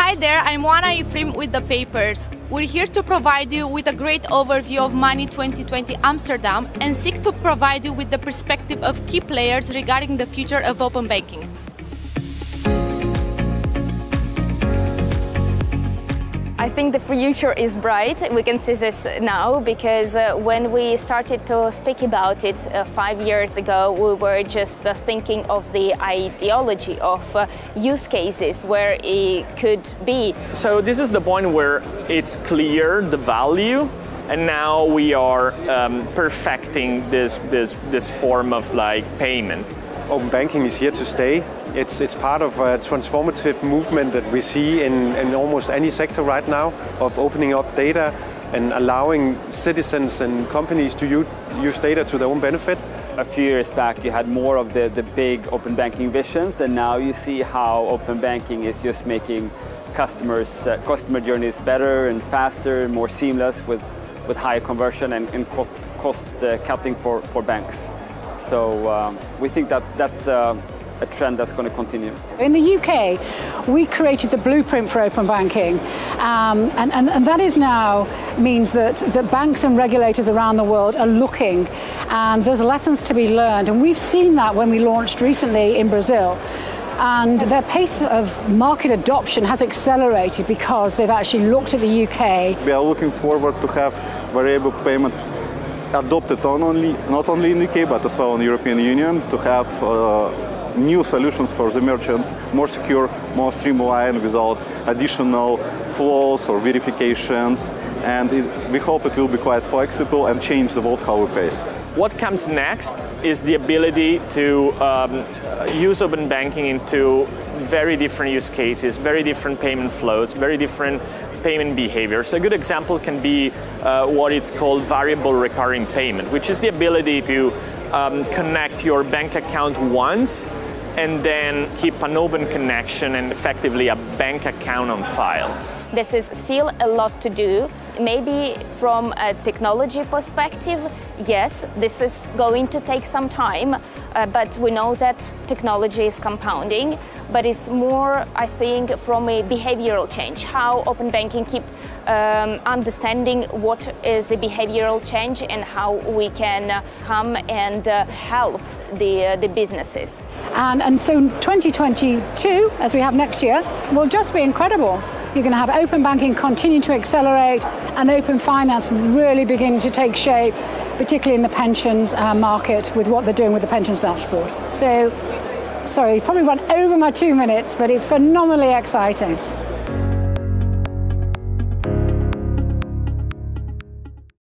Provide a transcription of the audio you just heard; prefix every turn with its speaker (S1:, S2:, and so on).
S1: Hi there, I'm Juana Ifrim with The Papers. We're here to provide you with a great overview of Money 2020 Amsterdam and seek to provide you with the perspective of key players regarding the future of open banking.
S2: I think the future is bright. We can see this now because when we started to speak about it 5 years ago, we were just thinking of the ideology of use cases where it could be.
S3: So this is the point where it's clear the value, and now we are perfecting this form of payment.
S4: Open banking is here to stay. It's part of a transformative movement that we see in almost any sector right now of opening up data and allowing citizens and companies to use data to their own benefit.
S5: A few years back you had more of the big open banking visions, and now you see how open banking is just making customer journeys better and faster, more seamless with higher conversion and cost cutting for banks. So we think that's a trend that's going to continue.
S6: In the UK, we created the blueprint for open banking, and that is now means that banks and regulators around the world are looking, and there's lessons to be learned, and we've seen that when we launched recently in Brazil. And their pace of market adoption has accelerated because they've actually looked at the UK.
S7: We are looking forward to have variable payment adopted not only in the UK but as well in the European Union, to have new solutions for the merchants, more secure, more streamlined, without additional flows or verifications, and we hope it will be quite flexible and change the world how we pay.
S3: What comes next is the ability to use open banking into very different use cases, very different payment flows, very different payment behaviors. A good example can be what is called variable recurring payment, which is the ability to connect your bank account once and then keep an open connection and effectively a bank account on file.
S2: This is still a lot to do. Maybe from a technology perspective, yes, this is going to take some time, but we know that technology is compounding, but it's more, I think, from a behavioral change, how open banking keep understanding what is the behavioral change and how we can come and help the businesses.
S6: And so 2022, as we have next year, will just be incredible. You're going to have open banking continue to accelerate and open finance really begin to take shape, particularly in the pensions market with what they're doing with the pensions dashboard. So, sorry, probably run over my 2 minutes, but it's phenomenally exciting.